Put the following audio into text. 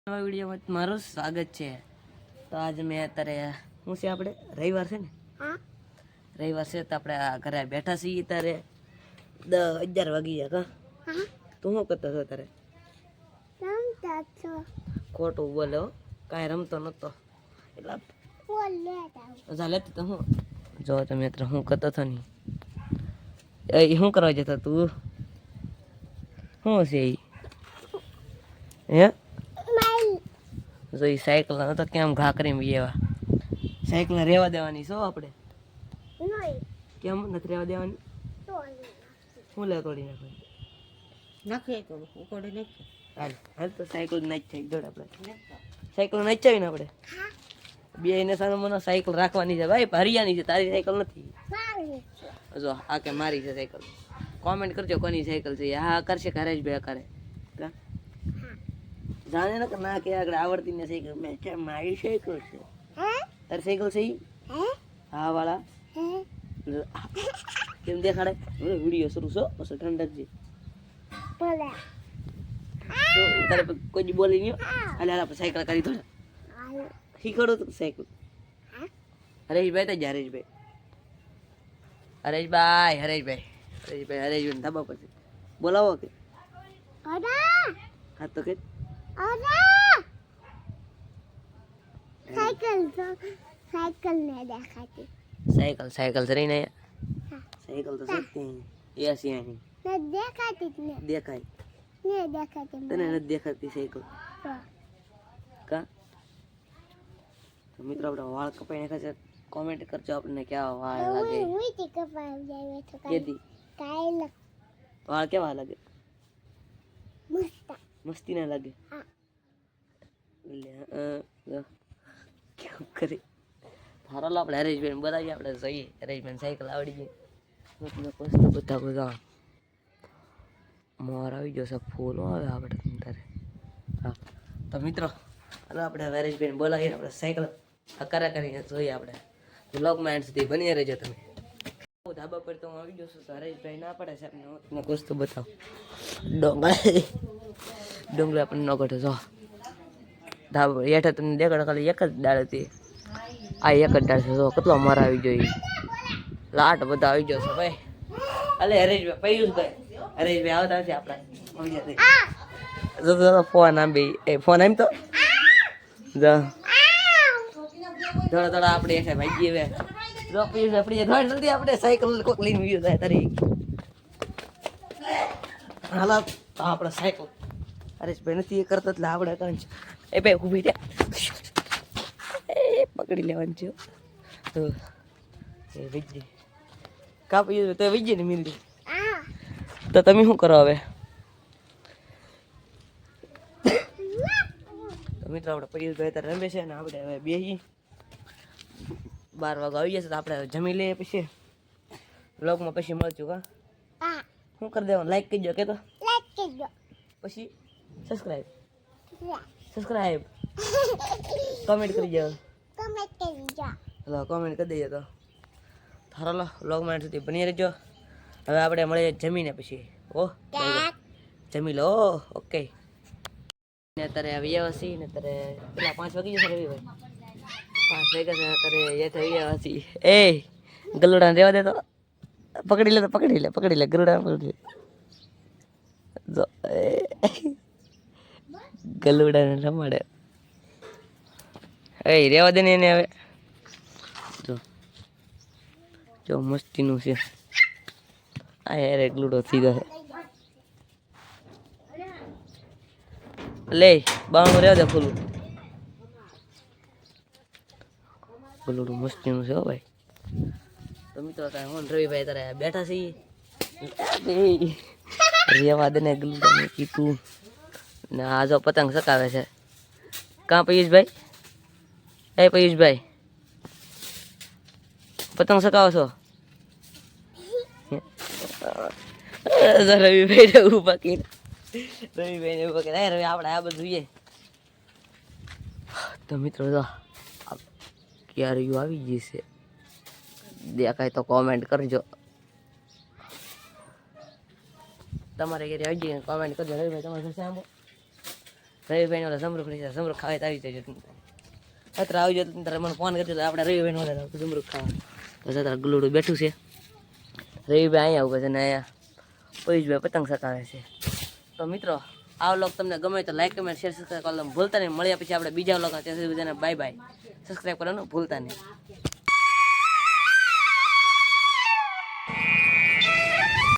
નવા વિડીયોમાં મારું સ્વાગત છે. તો આજે મેં અત્યારે શું છે, આપણે રવિવાર છે ને, રવિવાર છે તો આપણે આ ઘરે બેઠા છીએ. ત્યારે 10-11 વાગી ગયા. તું શું કરતો હતો તારે? ખોટું બોલો, કાંઈ રમતો નતો. એટલે લેતો તો હું જો તમે અત્યારે હું કરતો હતો ને એ શું કરવા જતો તું? શું છે હે? જો એ સાયકલ તો કેમ ઘા કરીને એવા સાયકલ રહેવા દેવાની છો આપણે? કેમ નથી રહેવા દેવાની? શું લે તોડી નાખે તો ઉકોડી નાખે. હાલ તો સાયકલ નાખ થઈ જોડે આપણે સાયકલ નાચાવી ને આપણે બે એને સામે મને સાયકલ રાખવાની છે ભાઈ. હરિયાની છે, તારી સાયકલ નથી. જો આ કે મારી છે સાયકલ. કોમેન્ટ કરજો કોની સાયકલ છે. હા કરશે ઘરે જ બે કરે જાણે ને કે ના કે આગળ આવડતી ને સાયકલ મેં કે મારી સાયકલ છે. તારી સાયકલ છે હા વાળા કેમ દેખાડે? વિડીયો શરૂ છો પછી ઠંડક છે તારે કોઈ બોલી નહીં. હાલે આપણે સાયકલ કરી થોડા શીખવાડો તો સાયકલ. હરેશભાઈ તો હરેશભાઈ હરેશભાઈ હરેશભાઈ હરેશભાઈ ધાબા પર છે. બોલાવો કે હા તો કે साइकिल नहीं देखाती साइकिल से नहीं नहीं साइकिल तो सकते हैं ऐसी नहीं नहीं देखाती नहीं देखाई नहीं देखाती तने नहीं देखाती साइकिल का. तो मित्रों अपना वाल कपाई नाखा છે. कमेंट करજો आपने क्या वाल लागे. हुई थी कपाई जावे तो केदी कायल वाल केवा लागे? मस्त मस्ती ना लागे. हां ले क्या करे थारो लो આપણે હરેશભાઈ બતાવીએ. આપણે જઈએ હરેશભાઈ સાયકલ આવડી ગઈ એટલે કોસ્તો બધા બધા મોર આવી જશે. ફૂલ આવે આપણે તારે. હા તો મિત્રો હાલો આપણે હરેશભાઈ બોલાવીએ. આપણે સાયકલ હકારા કરીને જોઈએ. આપણે બ્લોગમાં એન્ડ સુધી બની રહેજો તમે. ધાબા પર તો હું આવી ગયો છું. તો હરેશભાઈ ના પડે છે આપણે કોસ્તો બતાવો. ડોંગળી આપણને ન ઘટે. જો ધાબા હેઠળ તમને દેખાડે ખાલી એક જ ડાળ હતી. આ એક જ ડાળ છે. જો કેટલો મર આવી જોઈએ. લાટ બધા આવી જશે ભાઈ. અલે હરેશભાઈ પયુષભાઈ હરેશભાઈ આવતા છે આપણા ફોન આમ ભાઈ એ ફોન આમ તો થોડા થોડા આપણે છે ભાઈ હવે જો પયુષ આપણી ઘર નથી. આપણે સાયકલ કોક લઈને વિયો થાય તારી હાલો તો આપણે સાયકલ હરેશભાઈ નથી એ કરતા એટલે આપણે કાંઈ એ ભાઈ ઊભી રહ્યા પકડી લેવાની છે. તો એ વિજય કાપી તો વિજય ને મિલડી. તો તમે શું કરો હવે? તો મિત્રો આપણે પરેશભાઈ ત્યારે રમે છે ને આપણે હવે બેસી 12 વાગે આવી જશે તો આપણે જમી લઈએ. પછી બ્લોગમાં પછી મળશું. કા શું કરી દેવાનું? લાઈક કરજો કે તો लाइक कीजिए પછી સબસ્ક્રાઇબ કમેન્ટ કરી જાવ. कमेंट कीजिए હલો કોમેન્ટ કરી દેજો. તો હાલો વ્લોગમાં સુધી બની રહેજો. હવે આપણે મળીએ જમીને પછી. જમી લો. ઓકે ને અત્યારે આવ્યા છીએ ને અત્યારે પેલા 5 વાગી જશે રવિભાઈ. 5 વાગ્યા છે અત્યારે એ થઈ ગયા છીએ. એ ગલુડાને રહેવા દે તો પકડી લે ગલુડા પકડી લે. જો ગલુડાને રમાડે. એ રહેવા દે ને એને હવે. જો મસ્તીનું છે. આ યાર એક લૂડો થઈ ગયો લે બાણું રહેવા દે ખુલ્લું. ગલુડું મસ્તીનું છે હો ભાઈ. તો મિત્રો કાંઈ હું રવિભાઈ તારે બેઠા છીએ. રેવા દે ને ગલુડાને કીધું ને આ જો પતંગ સકાવે છે. કાં પયુષભાઈ? એ પયુષભાઈ પતંગ સકાવો છો? રવિભાઈ ઉભા કરી રવિભાઈ ઉભા કરી રવિ આપણે આ બધું જોઈએ. તો મિત્રો જો ક્યારે આવી ગઈ છે દેખાય તો કોમેન્ટ કરજો. તમારે ઘરે આવી જઈને કોમેન્ટ કરજો. રવિભાઈ તમારે સાંભળો રવિભાઈ ઓલા જમરૂખ લઈ જાય, જમરૂખ ખાવા આવી જાય. અત્યારે આવી જાય ત્યારે મને ફોન કરજો, આપણે રવિભાઈ ઓલા જમરૂખ ખાવા. બસ અત્યારે ગુલુડું બેઠું છે, રવિભાઈ અહીંયા ઉભા છે ને અહીંયા પરેશભાઈ પતંગ ચગાવે છે. તો મિત્રો આ વ્લોગ તમને ગમે તો લાઈક કમેન્ટ શેર સબસ્ક્રાઈબ કરવાનું ભૂલતા નહીં. મળ્યા પછી આપણે બીજા વ્લોગમાં, ત્યાં સુધી બધાને બાય બાય. સબસ્ક્રાઈબ કરવાનું ભૂલતા નહીં.